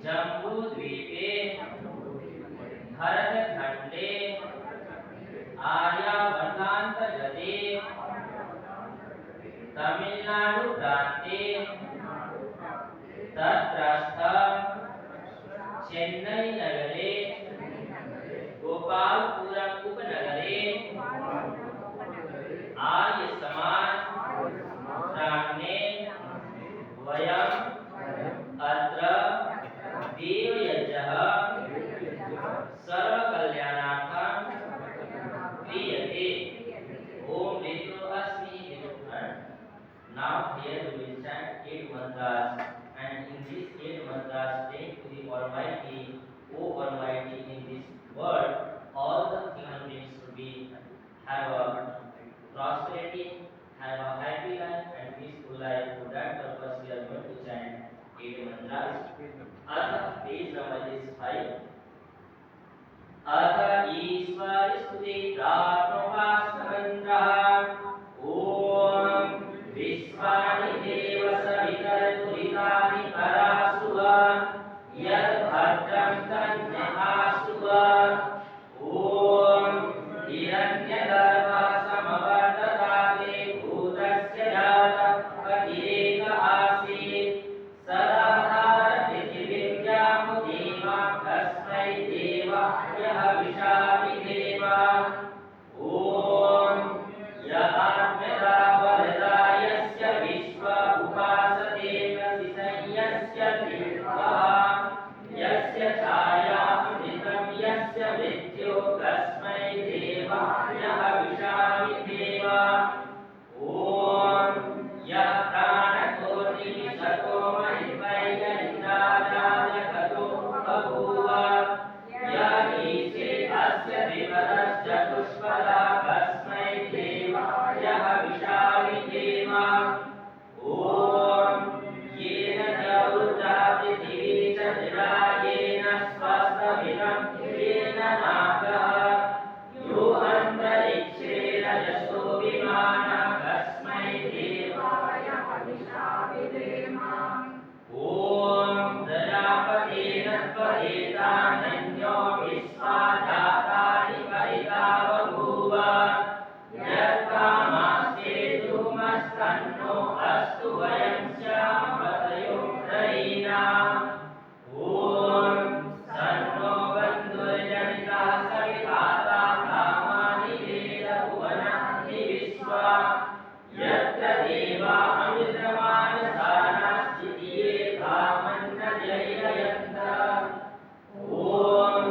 जम्बूद्वीपे भरतखण्डे आर्यावर्तान्तर्गते तमिलनाडु प्रान्ते तत्रस्थ चेन्नई नगरे गोपालपुरम उपनगरे आर्य समाज प्रांगणे वयम् अत्र देवयज्ञः सर्वकल्याणार्थं क्रियते। ओम ऋतु अस्मि ऋतुः। Now here we will chant 8 mantras, and in these 8 mantras pray to the Almighty. O Almighty, in this world all the human beings should be have a prosperity, have a happy life and peaceful life. For that purpose we are going to chant 8 mantras. अथ page number is 5. अथ ईश्वर स्तुति प्रार्थनोपासमन्त्रः। ओम विश्वानि देव सवितर्तुरितानि परासुव यद्भद्रं तन्नहासुव। ओम हिरण्यगर्भः समवर्तताते भूतस्य जातः पतिरेक आसीत् सदाधार पृथिवीव्यामुदीमा तस्मै देवाय हविषामि देवा। ओम यदात्मदा वरदा यस्य विश्व उपासते प्रतिसंयस्य त्रित्वः यस्य छाया अमृतं यस्य मृत्यो तस्मै देवाय हविषामि देवा। ओम यः प्राणतोर्निमिषतो महित्वैकनिन्द्राजालकतो बभूव य ईशे अस्य विपदश्चतुष्पदा तस्मै देवाय हविषामि देवा। ओम येन निवृत्ता पृथिवी च दृढा येन स्वस्तमिदं येन नागः यो अन्तरिक्षे रजसो विमानः तस्मै देवाय हविषामि देवा। ओम प्रजापतेन त्वरेतानन्यो विश्वा जातानि परिता बभूव यत्कामास्ते धूमस्तन्नो अस्तु वयं श्यामपतयो रयिणाम्। ओम सन्नो बन्धुर्जनितः सविधाता कामानि वेद भुवनानि विश्वा यत्र देवा अमृतमानसानाश्चितिये कामन्न जययन्त। ओम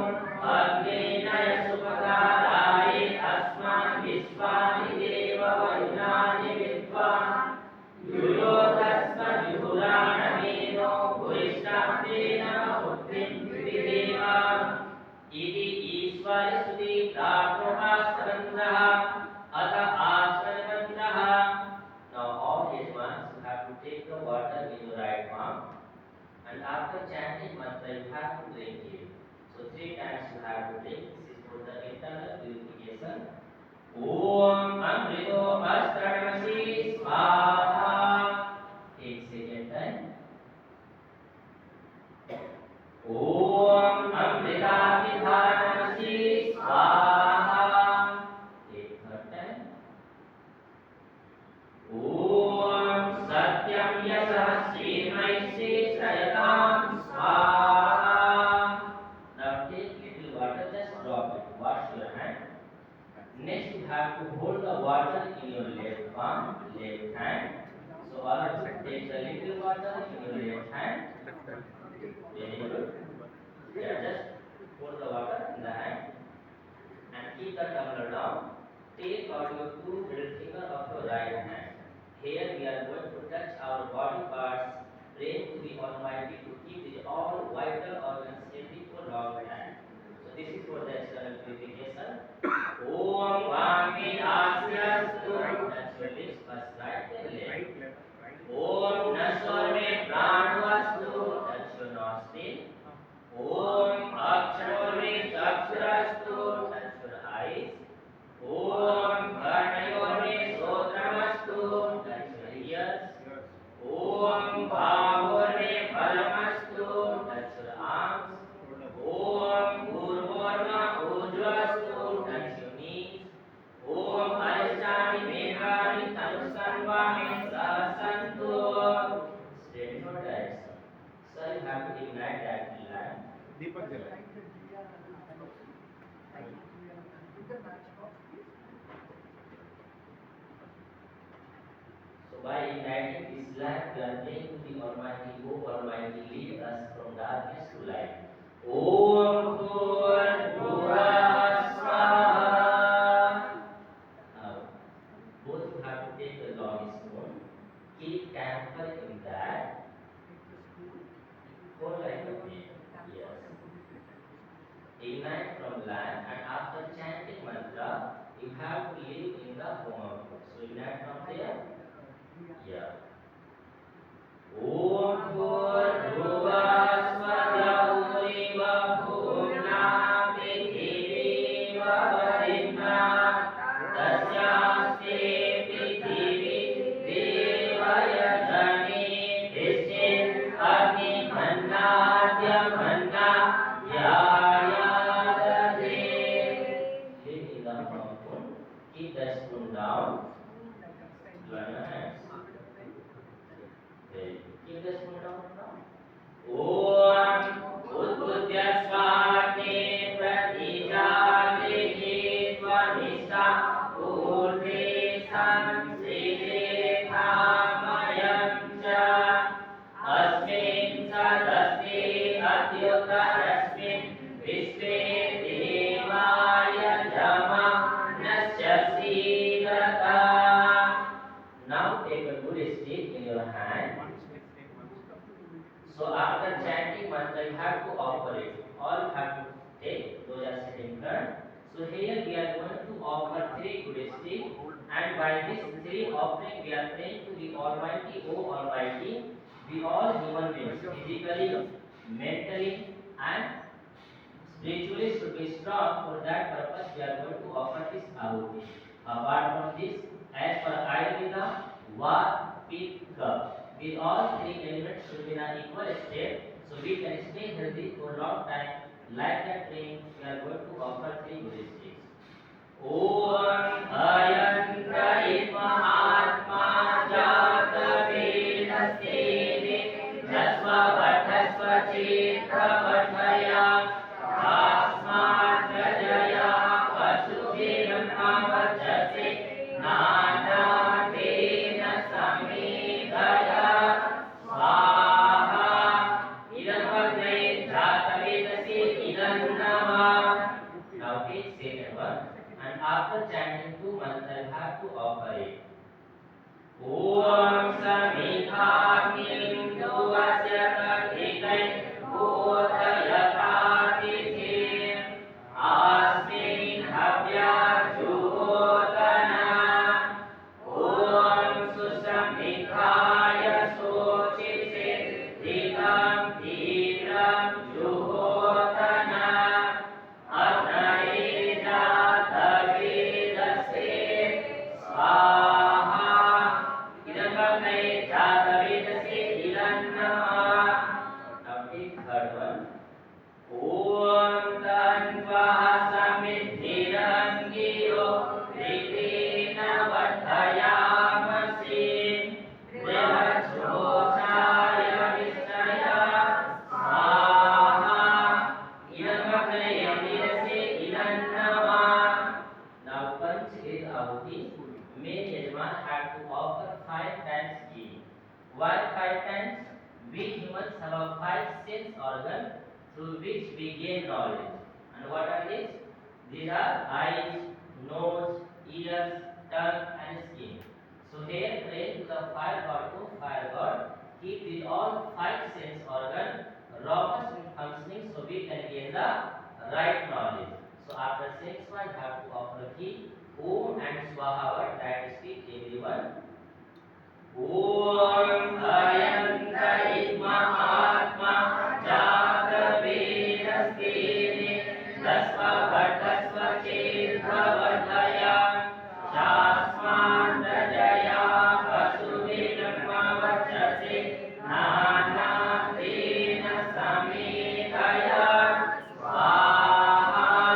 अग्नेय सुपकाराय अस्मान् विश्वानि देव वरुणानि विद्वान् यूयो तस्मद्युराणमेनो भूरिष्ठान्तेन पुत्रीं विदेवा। इति ईश्वरस्तुति प्रार्थनोपासमन्त्रः। अथ आचमनमन्त्रः। Now all these ones you have to take the water in your right palm, and after chanting mantra you have to drink it. So 3 times you have to drink. This is for the internal purification. Om Amrito Astranamasi Swaha. Take second time. Om Amrita Vidhanamasi Swaha. Take third time. Om Satyam Yasah Srimai Shrayataam Swaha. Now take little water, just drop it. Wash your hand. Next you have to hold the water in your left palm, left hand. So all of you take the little water in your left hand. Very good. Yeah, just hold the water in the hand and keep the tumbler down. Take out your 2 middle finger of your right hand. Here we are going to touch our body parts, praying to the Almighty to keep the all vital organs healthy for long time. So this is for the external purification. Om Vami Asyastu. Touch your lips first, right then left. Om Naswarme Pranavastu. Touch your nostril. Om Akshorme Chakshurastu. Touch your eyes. Om Karnayorme Sotramastu. Touch your ears. Om Bhavor दीपक जलाए। So by igniting this light, we are praying to the Almighty, O Almighty, lead us from darkness to light. Om Bhurbhuvah Swaha. Now, both you have to take the long spoon, keep camphor in that, hold like a bit. Yes. Ignite from lamp, and after chanting mantra, you have to live in the home of God. So ignite from there. Yeah. Om Bhurbhuvah Swaha Uriva Bhumna Prithviva Varinna Tasyaste Prithvi Devayajani Vishtin Agni Mannadya Manna Yayadade. Live in the spoon. Keep the spoon down. Join your hands. Keep the spoon down now. Om Udbudya Swati Pratijalihi Tvamista Urvi Samsrite Kamayam Cha Asmin Sadasti Adyutarasmin Vishve Devaya Jama Nasya Sidata. Now take a good stick in your hand. So after chanting mantra, you have to offer it. All you have to take, those are sitting front. So here we are going to offer 3 good sticks, and by this 3 offering we are praying to the Almighty, O Almighty, we all human beings, physically, mentally and spiritually should be strong. For that purpose we are going to offer this ahuti. Apart from this, as per Ayurveda, Vata, Pitta, Kapha, with all 3 elements should be in an equal state, so we can stay healthy for a long time. Like that praying, we are going to offer 3 good sticks. Om Ayanta Mahatma Jata Vedastene Jasva Bhattasva Chitra Bhattaya Asmat Rajaya Vasudhiram Avachase Nana Tena Samidaya Swaha Idam Bhagre Jata Vedase Idam Nama. Now please say that one, and after chanting 2 mantras you have to offer it. Om Samikhamim Duvasya Kartikai Bhodayatatithim Asmin Habya Juhotana Om Susamikaya Sochise Dikam Tiram Juhotana Agnaye Jata Vedase Swaha Idam Agnaye Jata Vedase Idam Nama. Now take third one. Om Tanvaha Samidhirangiyo Ritena Vadhayamasi Devachochaya Vishaya Swaha Idam Agnaye Vedase Idam Nama. Now Panch is ahuti. Main Yajman have to offer 5 times each. Why 5 times? We humans have a 5 sense organ through which we gain knowledge. And what are these? These are eyes, nose, ears, tongue and skin. So here pray to the fire god, to fire god, keep these all 5 sense organ robust and functioning so we can gain the right knowledge. So after 6 one you have to offer ghee, Om and Swaha word, that is speak everyone. Om Ayanta Mahatma Jata Vedastene Dasva Bhattasva Chitra Bhattaya Shasman Rajaya Vasudhiram Avachase Nana Tena Samidaya Swaha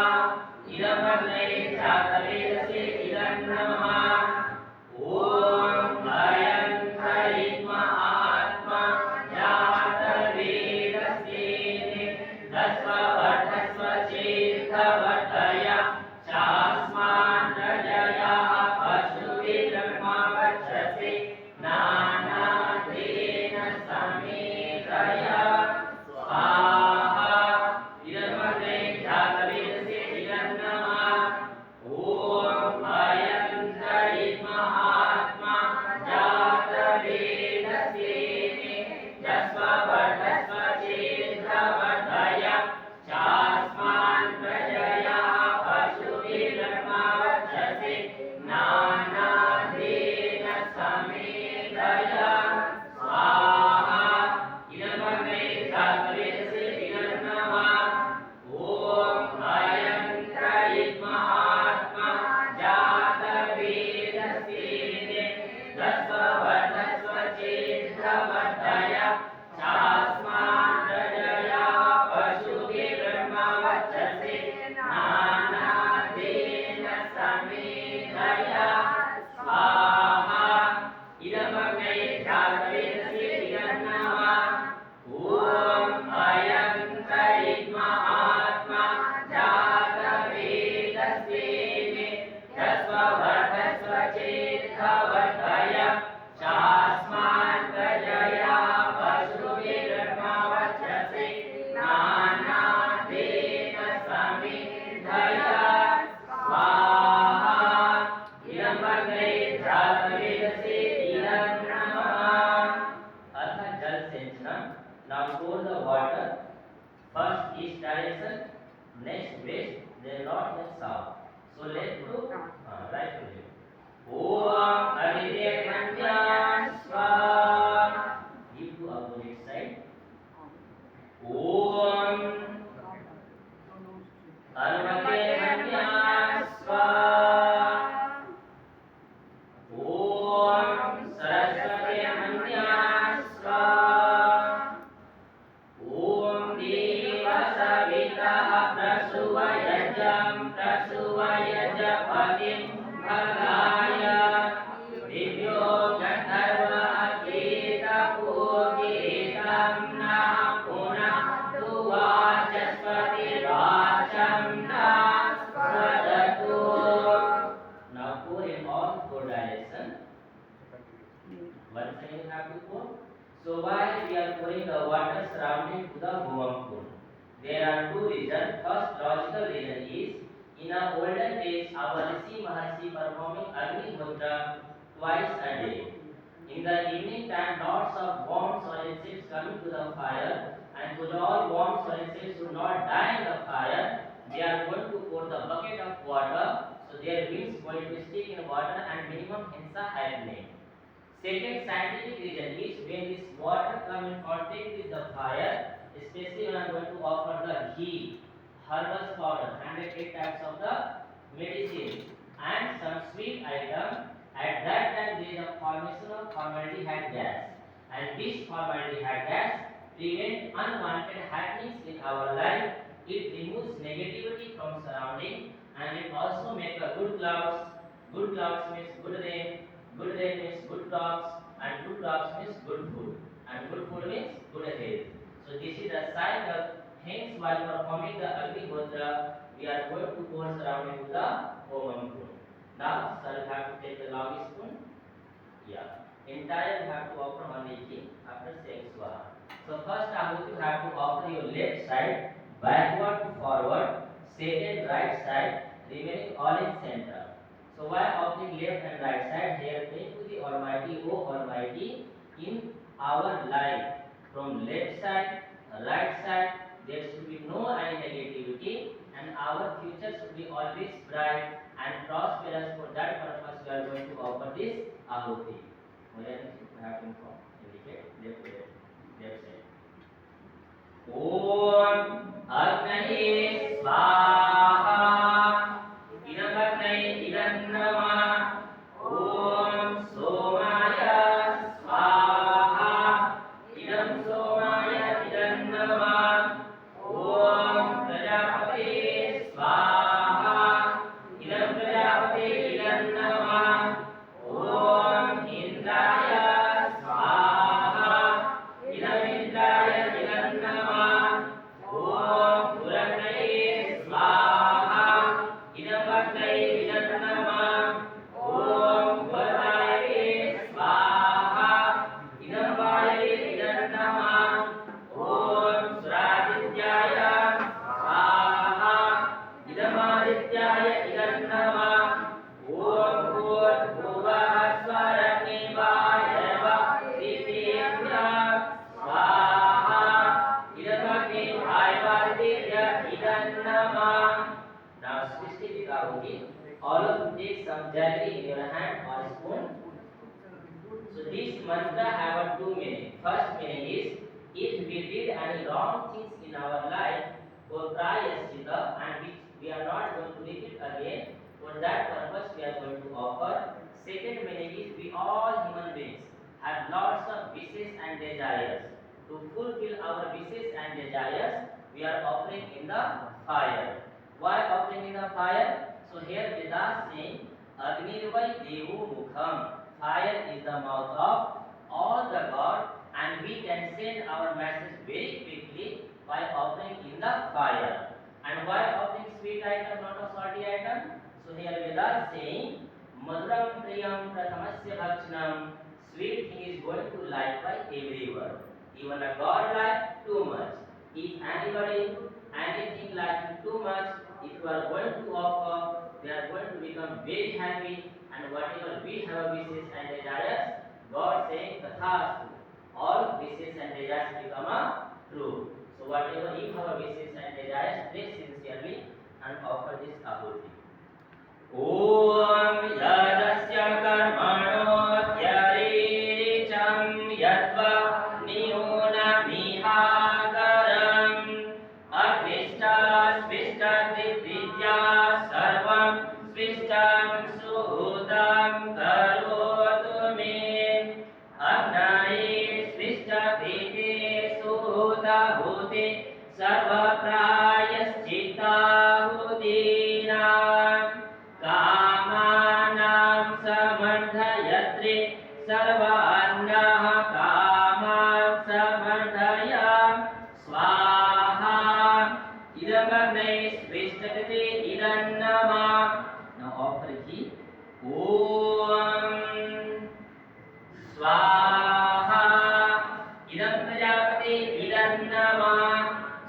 east direction, next west, then north, then south. So left to right to left. Om Aditya Swaha. Give to opposite side. Om Anumate Swaha. Om Saraswati Swaha. Om Deva Savita Prasuvayajam Prasuvayajapatim Bhagaya Divyo Gandharva Akita Pugitam Napuna Tuvachaspati Vacham Naswadatu. Now pour in all four directions. One thing you have to pour. So why we are pouring the water surrounding to the Bhuvam Kund? There are two reasons. First logical reason is, in our olden days, our Rishi Maharshi performing Agnihotra twice a day. In the evening time, lots of worms or insects coming to the fire, and to all worms or insects should not die in the fire, they are going to pour the bucket of water, so their wings going to stick in water and minimum hinsa happening. Second scientific reason is, when this water come in contact with the fire, especially when I am going to offer the ghee, herbal powder, 108 types of the medicine and some sweet item, at that time there is a formation of formaldehyde gas, and this formaldehyde gas prevent unwanted happenings in our life. It removes negativity from surrounding, and it also make a good clouds. Good clouds means good rain. Good rain means good crops, and good crops means good food, and good food means good health. So this is the cycle. Hence, while performing the Agnihotra, we are going to pour surrounding to the Om Kund. Now, sir, you have to take the long spoon. Yeah, entire you have to offer one ghee after saying Swaha. So first, Ahuti you have to offer your left side, backward to forward, second right side, remaining all in center. So while offering left and right side, here pray to the Almighty, O Almighty, in our life, from left side, right side, there should be no any negativity, and our future should be always bright and prosperous. For that purpose, we are going to offer this Ahuti. Where you have to indicate left side. Om Agni Swaha. Om Somaya Swaha. Idam Somaya Idam Namah. Om Prajapati Swaha. Idam Prajapati Idam Namah. Om Indraya Swaha. Idam Indraya Idam Namah. Om Puranaye Swaha. Idam Bhaktay Idam Namah. Om Vadaye Swaha. Idam Vaye Idam Namah. Om Suradityaya Swaha. Idam Adityaya Idam Namah. Om Bhuvah Swaranivaya Ditya Swaha. Idam Agni Bhayavaditya Idam Namah. Now Srishti Dikahuti, all of you take some jaggery in your hand or spoon. So this mantra have two meaning. First meaning is, if we did any wrong things in our life, for prayasita, and which we are not going to repeat again, for that purpose we are going to offer. Second meaning is, we all human beings have lots of wishes and desires. To fulfill our wishes and desires, we are offering in the fire. Why offering in the fire? So here Vedas saying, Agnirvai Devu Mukham. Fire is the mouth of all the God, and we can send our message very quickly by offering in the fire. And why offering sweet item, not a salty item? So here Vedas saying, Madhuram Priyam Prathamasya Bhakshanam. Sweet thing is going to like by everyone. Even a God like too much. If anybody anything like too much, if you are going to offer, they are going to become very happy, and whatever we have wishes and desires, God saying Tathastu, all wishes and desires become true. So So whatever if our wishes and desires, pray sincerely and offer this ahuti. Om yadasya karmano tyaricham yatva niyona mihakaram akrishta svishta vidya sarvam svishtam suhudam karotu me agnaye svishta vide suhuda bhuti sarva prayaschita hudina कामानां समर्थयत्रे सर्वान्नः कामान् समर्थय स्वाहा इदमग्ने स्विष्टकृते इदन्नमा now offer ghee om स्वाहा idam prajapate idannama.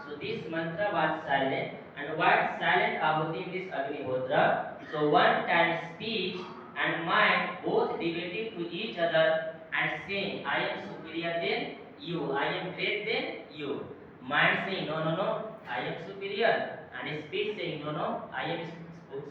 So this mantra was silent, and what silent ahuti in this agnihotra. So one can speech and mind both debating to each other and saying, I am superior than you, I am great than you. Mind saying, no, no, no, I am superior. And speech saying, no, no, I am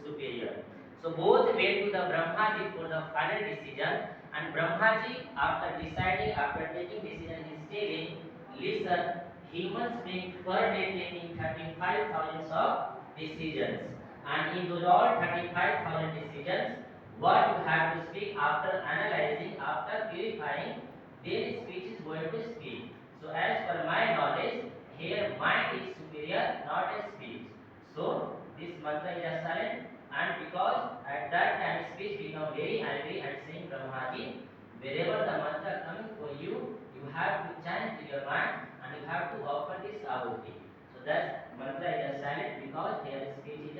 superior. So both went to the Brahmaji for the final decision. And Brahmaji, after deciding, after taking decision, is telling, listen, humans make per day taking 35,000 of decisions. And in those all 35,000 decisions, what you have to speak after analyzing, after purifying, their speech is going to speak. So as per my knowledge, here mind is superior, not a speech. So this mantra is just silent, and because at that time speech become very angry and saying, Brahmaji, wherever the mantra coming for you, you have to chant in your mind and you have to offer this ahuti. So that mantra is just silent because here speech is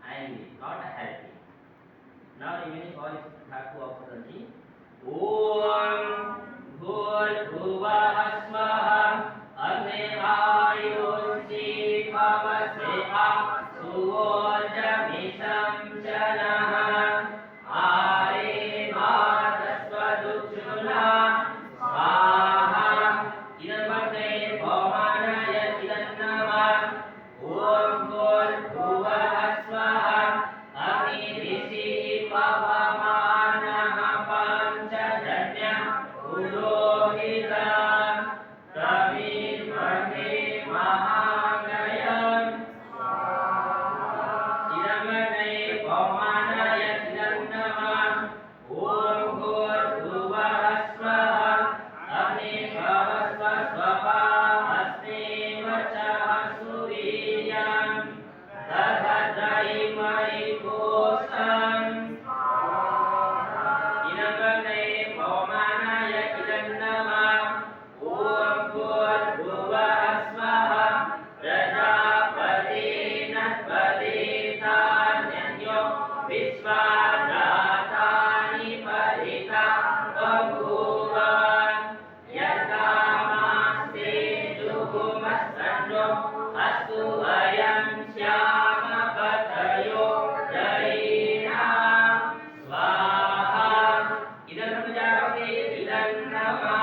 angry, not happy. Now remaining all have to offer the ghee. Om Bhur Bhuvah Swaha Agni Ayunsi Pavaseha Suvorjamisam Chanaha Are Madasvaduchuna Swaha Idamagne Bhavanaya Idannama Om Bhur Bhuvah Swaha Agni Rishi Pavamanaha Panchajanya Purohita Pravir Bhage Mahagayam Idamagne Bhavanaya Idannama Om Bhur Bhuvah Swaha Agni Bhavasva Swapa Asmi Vachaha Suriyam Tadhadrai Mai Kosam Idamagne Bhavanaya Idannama Om Bhur Bhuvah Swaha Prajapati Natpaditanyyo Vishwadratani Parita Babhuvan Yatamaste Juhumasandro Astu Ayam Syama Patayo Jaina Swaha Idam Prajapati Idannama.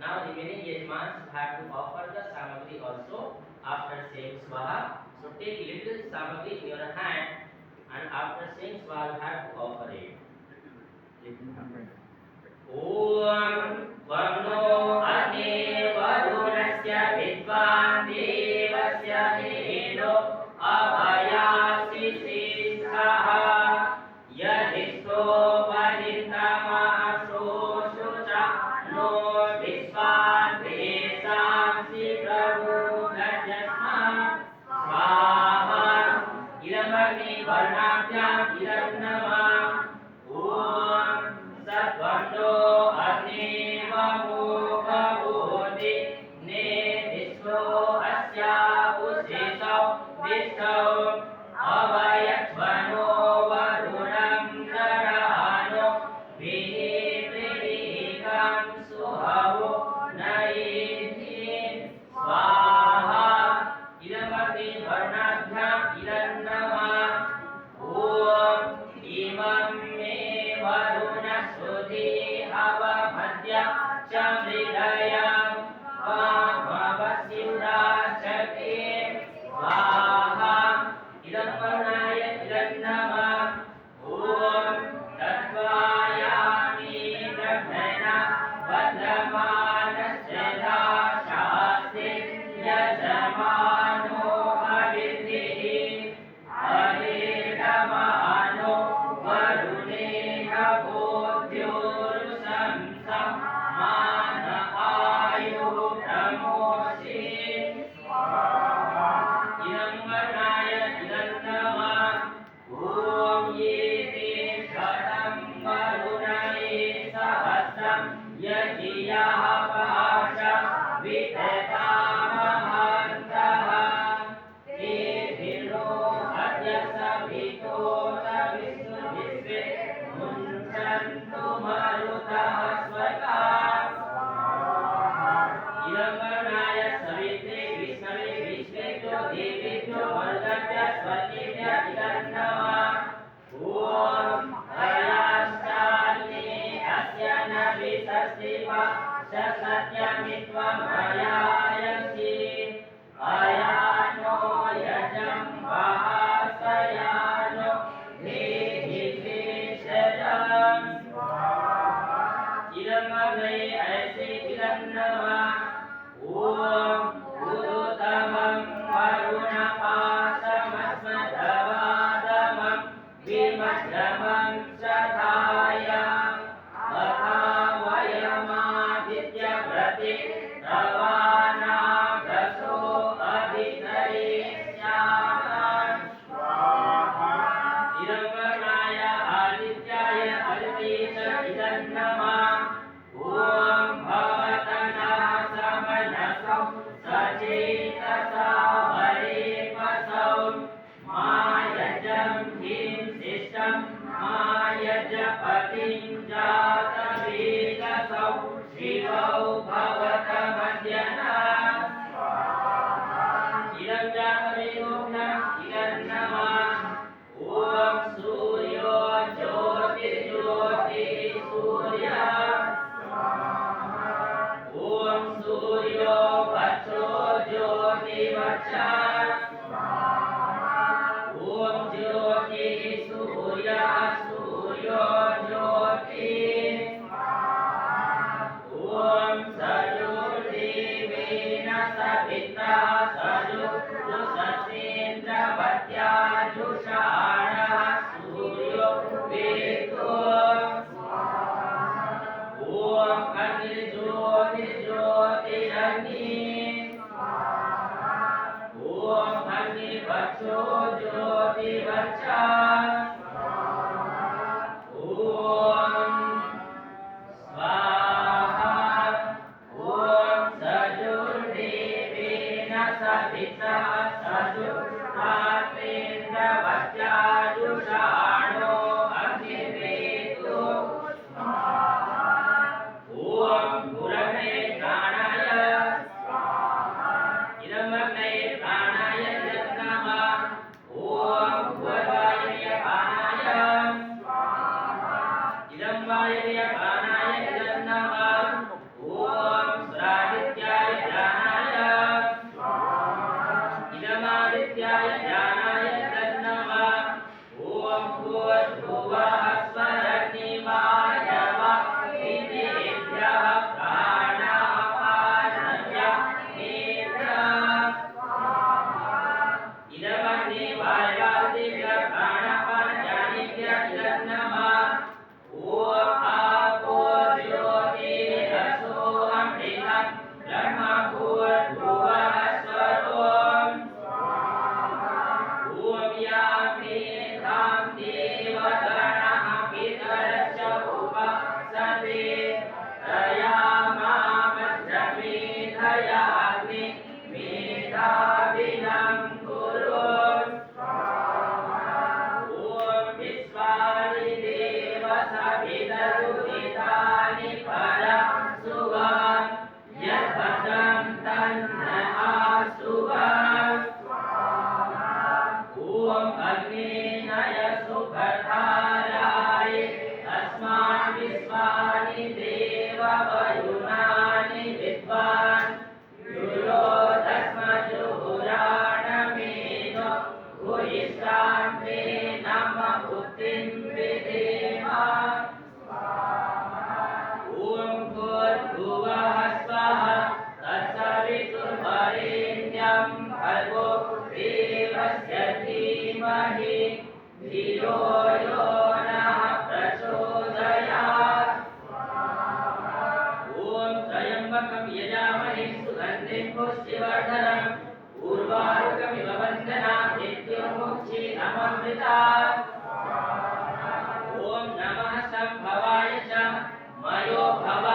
Now the remaining yajmans have to offer the samagri also after saying swaha. So take little samagri in your hand, and after saying swaha you have to offer it. Om Varno Agni Varunasya Vidvan Devasya Heno Abhayasi Sishaha Yadhisto Vanitama Soshucha No Visvan Vesam Si Prabhu Gajasma Swaha Idamagni Varnabhyam Idannama Om Satvando Agni Vamuka Bodhi Ne Vishvo Asya Usesau Vishau Avayatvano Varunam Narano Vihi Pridikam Suhavo Naidhi Swaha Idamagni Varnabhyam Idannama Om Imam Me Varuna Sudhi Hava Madhya Chamridayam Vamavasivra देवेभ्यो मरुदेभ्यः स्वर्गेभ्यः इदन्नमः ॐ हयाश्चान्ये अस्य न विसस्तिवा सत्यमित्वमयायसि अयानो यजं वासयानो देहि भेषजम् इदमग्ने ऐसे इदन्नमः ॐ उदुतमं वरुणपाशमस्मदवादमं विमध्यमं सधायाम् तथा वयमादित्यव्रते तवानागसो अभितरेष्यामः इदमग्नाय आदित्याय अदिते च इदन्नमः ॐ भवतनः समनसौ सचेतसा वरेपसौ मायजं हिंसिष्टं मायजपतिं जातवेदसौ शिवौ भवतमद्यनः इदं जातवेदोऽग्नः इदन्नमः ॐ सूर्यो ज्योतिर्ज्योतिः सूर्यः ॐ सूर्यो वचो ज्योतिवचः ॐ ज्योतिः सूर्यः सूर्यो ज्योतिः ॐ सजुर्देवेन सविता सजुर्दुषसेन्द्रवत्याजुषाणः सूर्यो वेदो ॐ अग्निर्ज्योतिर्ज्योतिरग्निः ॐ अग्निवचो ज्योतिवचः ॐ स्वाहा ॐ सजुर्देवेन सविता सजुर्धात्रेन्द्रवत्याजुषाणो अग्निवेदो ॐ पुरणे प्राणाय इदमग्ने प्राणाय इदन्नमः ॐ भुववायव्य प्राणाय इदं वायव्य प्राणाय इदन्नमः ॐ स्वादित्याय ज्ञानाय इदमादित्याय ज्ञानाय इदन्नमः ॐ भूर्भुवः स्वरग्निवायवः इतेभ्यः प्राणापानव्यः इदमग्निवायवादिभ्यः प्राणापानव्यानेभ्यः इदन्नमः ॐ आपो ज्योतिरसो अमृतं ब्रह्म भूर्भुवः स्वरोम् ॐ या मेधां देवगणः पितरश्च उपासते तया मामध्यमेधयाग्नि मेधाविनं कुरु ॐ विश्वानि देव सविदरुदितानि परं सुवान् यद्भद्रं तन्नःसुवान् ॐ अग्नेनय सुभधाराय अस्मान् विश्वानि देव वरुणानि विद्वान् युरोदस्मजुहुराणमेनो भूयिष्ठान्ते नमः बुद्धिं विधेम ॐ भूर्भुवः स्वः तत्सवितुर्वरेण्यं भर्गो देवस्य धीमहि धियो यो नः प्रचोदयात् ॐ त्र्यम्बकं यजामहे सुगन्धिं पुष्टिवर्धनम् उर्वारुकमिव वन्दनात् मृत्युर्मुक्षीणममृतात् ॐ नमः सम्भवाय च मयो भव